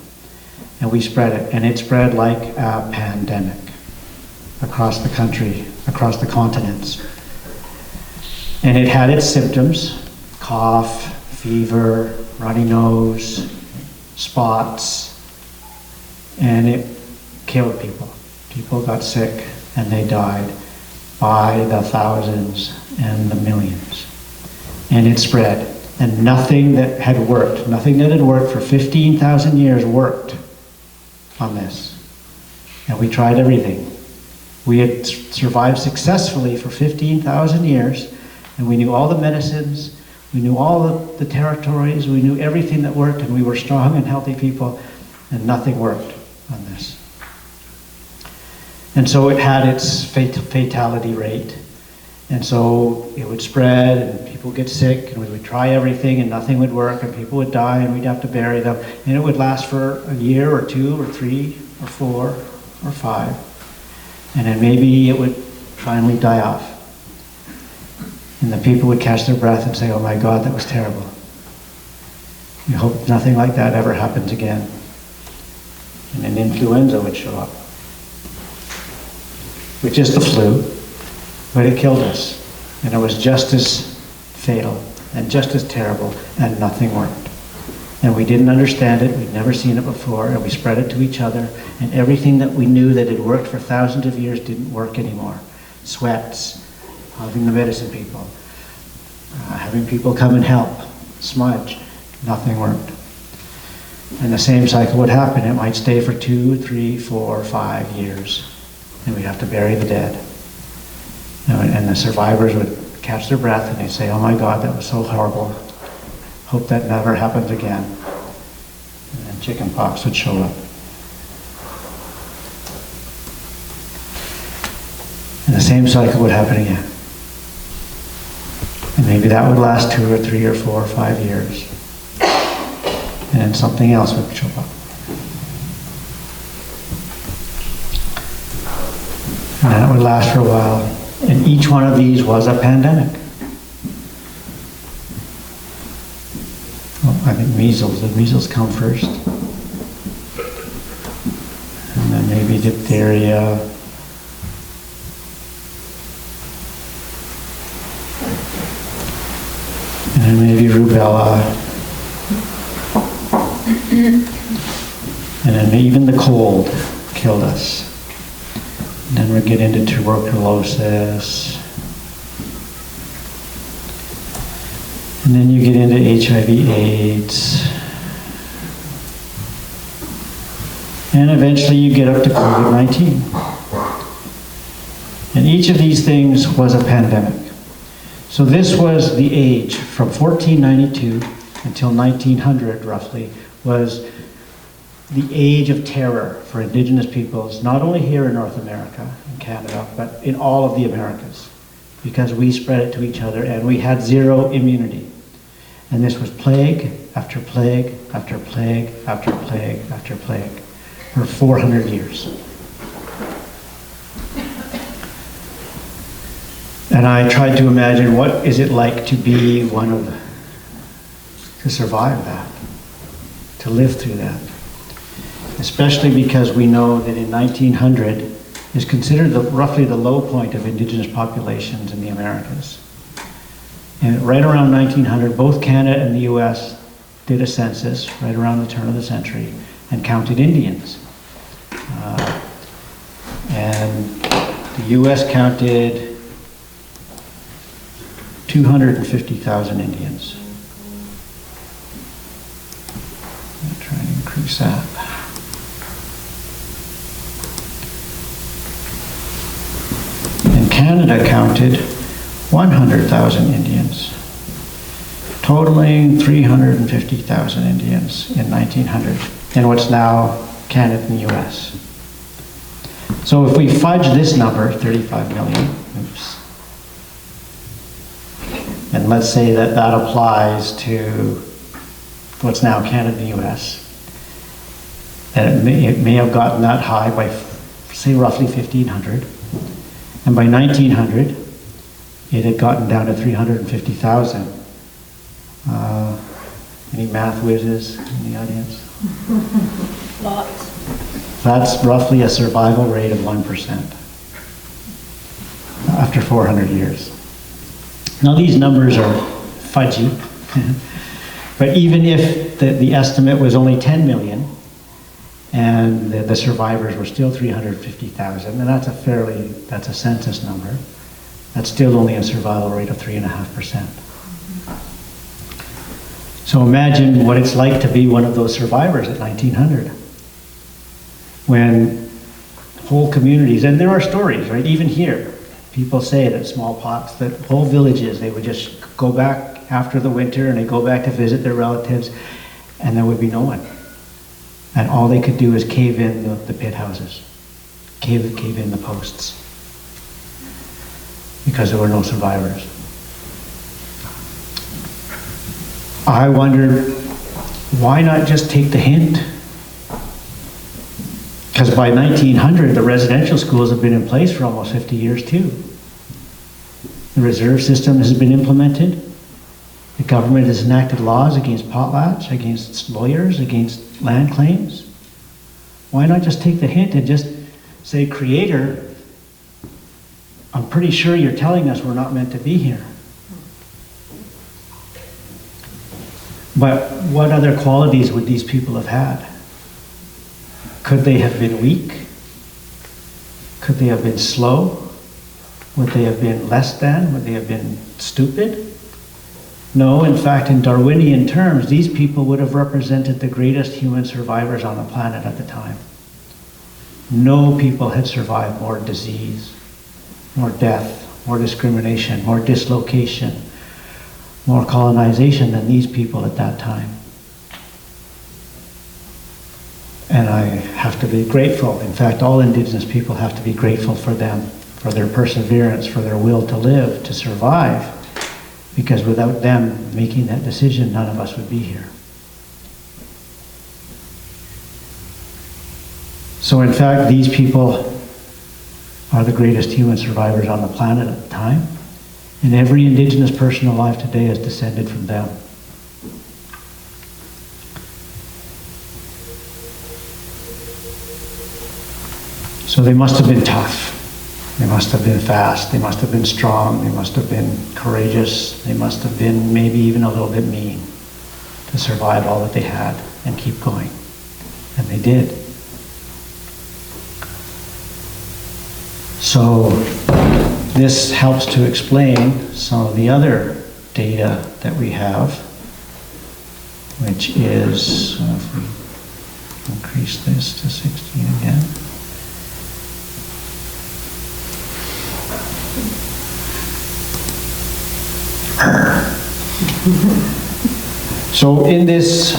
And we spread it, and it spread like a pandemic across the country, across the continents. And it had its symptoms: cough, fever, runny nose, spots, and it killed people. People got sick, and they died by the thousands and the millions. And it spread. And nothing that had worked for 15,000 years worked on this. And we tried everything. We had survived successfully for 15,000 years, and we knew all the medicines, we knew all the territories, we knew everything that worked, and we were strong and healthy people, and nothing worked on this. And so it had its fatality rate. And so it would spread, and people would get sick, and we would try everything, and nothing would work, and people would die, and we'd have to bury them. And it would last for a year or 2 or 3 or 4 or 5. And then maybe it would finally die off. And the people would catch their breath and say, "Oh my God, that was terrible. We hope nothing like that ever happens again." And then influenza would show up, which is the flu, but it killed us. And it was just as fatal and just as terrible, and nothing worked. And we didn't understand it, we'd never seen it before, and we spread it to each other, and everything that we knew that had worked for thousands of years didn't work anymore. Sweats, having the medicine people, having people come and help, smudge, nothing worked. And the same cycle would happen. It might stay for 2, 3, 4, 5 years, and we'd have to bury the dead. And the survivors would catch their breath and they'd say, "Oh my God, that was so horrible. Hope that never happens again." And then chicken pox would show up. And the same cycle would happen again. And maybe that would last 2 or 3 or 4 or 5 years. And then something else would show up. And then it would last for a while. And each one of these was a pandemic. I think measles. Did measles come first? And then maybe diphtheria. And then maybe rubella. And then even the cold killed us. And then we get into tuberculosis. And then you get into HIV/AIDS. And eventually you get up to COVID-19. And each of these things was a pandemic. So this was the age from 1492 until 1900 roughly, was the age of terror for Indigenous peoples, not only here in North America and Canada, but in all of the Americas, because we spread it to each other and we had zero immunity. And this was plague after plague after plague after plague after plague for 400 years. And I tried to imagine what is it like to be to survive that, to live through that. Especially because we know that in 1900 is considered roughly the low point of Indigenous populations in the Americas. And right around 1900, both Canada and the US did a census right around the turn of the century and counted Indians. And the US counted 250,000 Indians. I'll try and increase that. And Canada counted 100,000 Indians, totaling 350,000 Indians in 1900, in what's now Canada and the US. So if we fudge this number, 35 million, oops, and let's say that that applies to what's now Canada and the US, and it may have gotten that high by, say, roughly 1,500. And by 1900, it had gotten down to 350,000. Any math whizzes in the audience? Lots. That's roughly a survival rate of 1% after 400 years. Now these numbers are fudgy, but even if the estimate was only 10 million and the survivors were still 350,000, and that's a census number, that's still only a survival rate of 3.5%. So imagine what it's like to be one of those survivors at 1900, when whole communities, and there are stories, right, even here, people say that smallpox, that whole villages, they would just go back after the winter and they go back to visit their relatives and there would be no one. And all they could do is cave in the pit houses, cave in the posts, because there were no survivors. I wondered, why not just take the hint? Because by 1900, the residential schools have been in place for almost 50 years too. The reserve system has been implemented. The government has enacted laws against potlatch, against lawyers, against land claims. Why not just take the hint and just say, Creator, I'm pretty sure you're telling us we're not meant to be here. But what other qualities would these people have had? Could they have been weak? Could they have been slow? Would they have been less than? Would they have been stupid? No, in fact, in Darwinian terms, these people would have represented the greatest human survivors on the planet at the time. No people had survived more disease, more death, more discrimination, more dislocation, more colonization than these people at that time. And I have to be grateful. In fact, all Indigenous people have to be grateful for them, for their perseverance, for their will to live, to survive, because without them making that decision, none of us would be here. So in fact, these people are the greatest human survivors on the planet at the time, and every Indigenous person alive today is descended from them. So they must have been tough. They must have been fast. They must have been strong. They must have been courageous. They must have been maybe even a little bit mean to survive all that they had and keep going. And they did. So this helps to explain some of the other data that we have, which is, if we increase this to 16 again. So in this,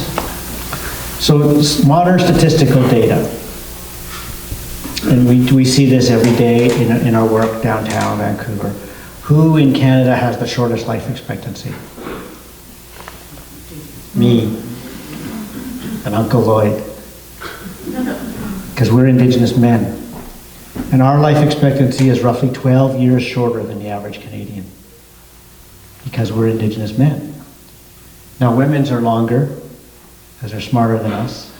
modern statistical data, and we see this every day in our work downtown Vancouver. Who in Canada has the shortest life expectancy? Me and Uncle Lloyd, because we're Indigenous men. And our life expectancy is roughly 12 years shorter than the average Canadian, because we're Indigenous men. Now, women's are longer, because they're smarter than us.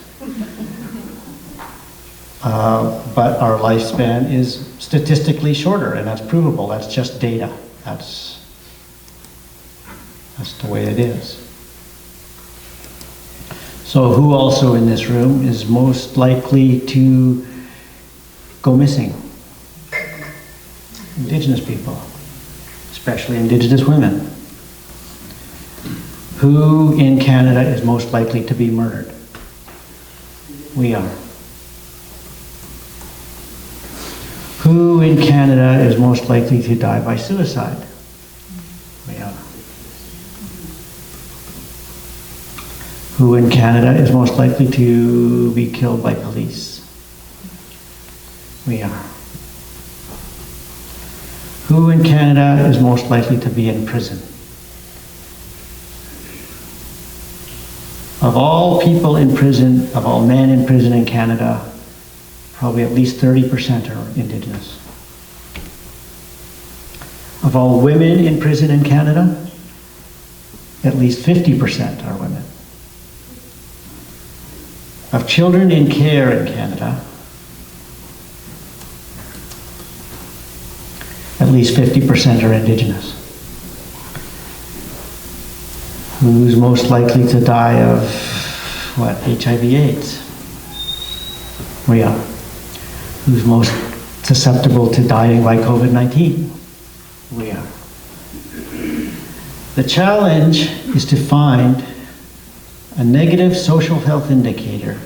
But our lifespan is statistically shorter, and that's provable. That's just data. That's the way it is. So who also in this room is most likely to go missing? Indigenous people, especially Indigenous women. Who in Canada is most likely to be murdered? We are. Who in Canada is most likely to die by suicide? We are. Who in Canada is most likely to be killed by police? We are. Who in Canada is most likely to be in prison? Of all people in prison, of all men in prison in Canada, probably at least 30% are Indigenous. Of all women in prison in Canada, at least 50% are women. Of children in care in Canada, at least 50% are Indigenous. Who's most likely to die of, HIV/AIDS? We are. Who's most susceptible to dying by COVID-19? We are. The challenge is to find a negative social health indicator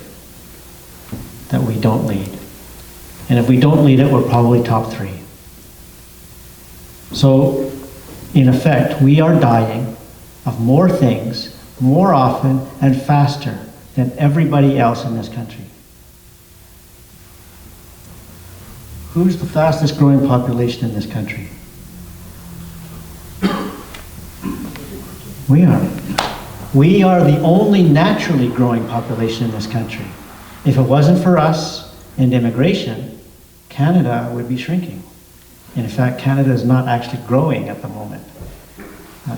that we don't lead. And if we don't lead it, we're probably top 3. So, in effect, we are dying of more things, more often, and faster than everybody else in this country. Who's the fastest growing population in this country? We are. We are the only naturally growing population in this country. If it wasn't for us and immigration, Canada would be shrinking. In fact, Canada is not actually growing at the moment.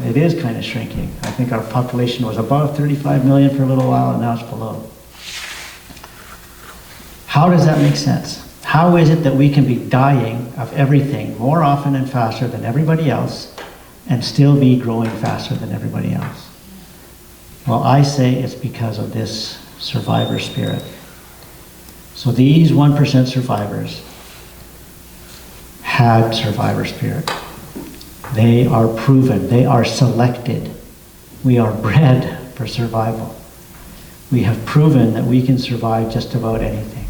It is kind of shrinking. I think our population was above 35 million for a little while, and now it's below. How does that make sense? How is it that we can be dying of everything more often and faster than everybody else and still be growing faster than everybody else? Well, I say it's because of this survivor spirit. So these 1% survivors had survivor spirit. They are proven, they are selected. We are bred for survival. We have proven that we can survive just about anything.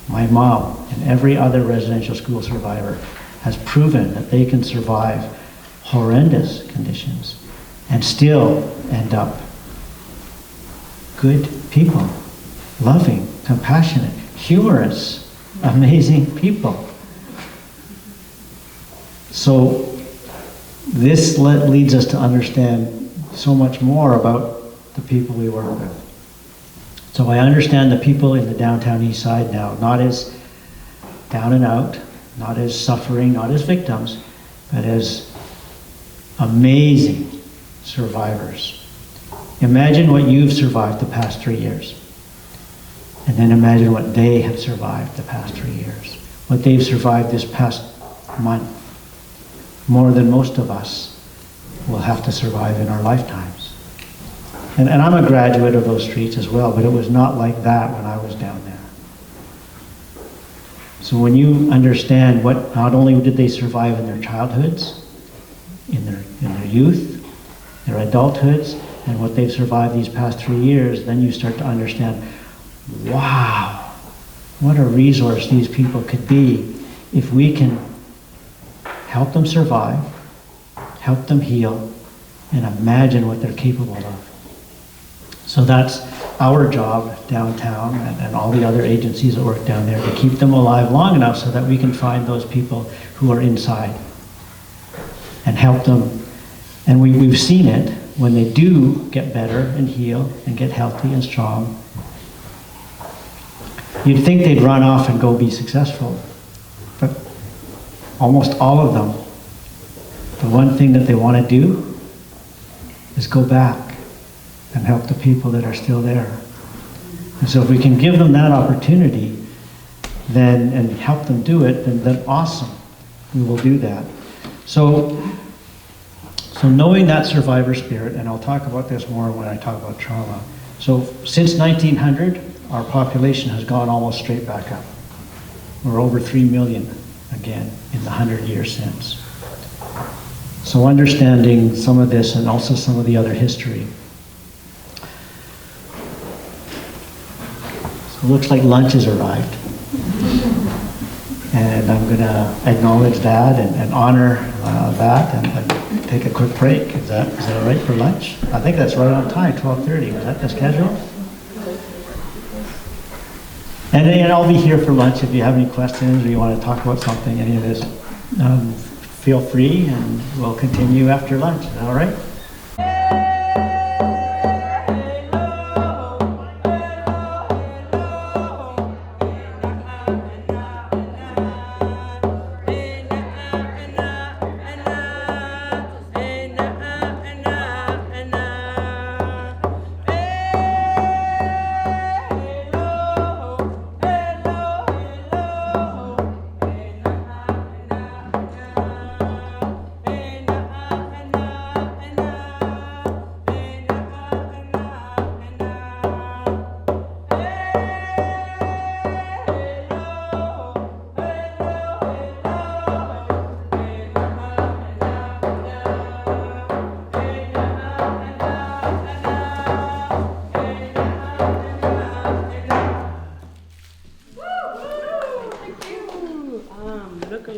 My mom and every other residential school survivor has proven that they can survive horrendous conditions and still end up good people, loving, compassionate, humorous, amazing people. So this leads us to understand so much more about the people we work with. So I understand the people in the downtown east side now, not as down and out, not as suffering, not as victims, but as amazing survivors. Imagine what you've survived the past 3 years. And then imagine what they have survived the past 3 years. what they've survived this past month, more than most of us will have to survive in our lifetimes. And I'm a graduate of those streets as well, but it was not like that when I was down there. So when you understand what, not only did they survive in their childhoods, in their youth, their adulthoods, and what they've survived these past 3 years, then you start to understand, wow, what a resource these people could be if we can help them survive, help them heal, and imagine what they're capable of. So that's our job downtown and all the other agencies that work down there, to keep them alive long enough so that we can find those people who are inside and help them. And we've seen it when they do get better and heal and get healthy and strong. You'd think they'd run off and go be successful, but almost all of them, the one thing that they want to do is go back and help the people that are still there. And so if we can give them that opportunity, then, and help them do it, then awesome, we will do that. So knowing that survivor spirit, and I'll talk about this more when I talk about trauma. So since 1900, our population has gone almost straight back up. We're over 3 million again in the 100 years since. So understanding some of this and also some of the other history. So it looks like lunch has arrived. And I'm going to acknowledge that and honor that and take a quick break. Is that all right for lunch? I think that's right on time, 12:30. Was that the schedule? And I'll be here for lunch if you have any questions or you want to talk about something, any of this. Feel free, and we'll continue after lunch. Is that all right?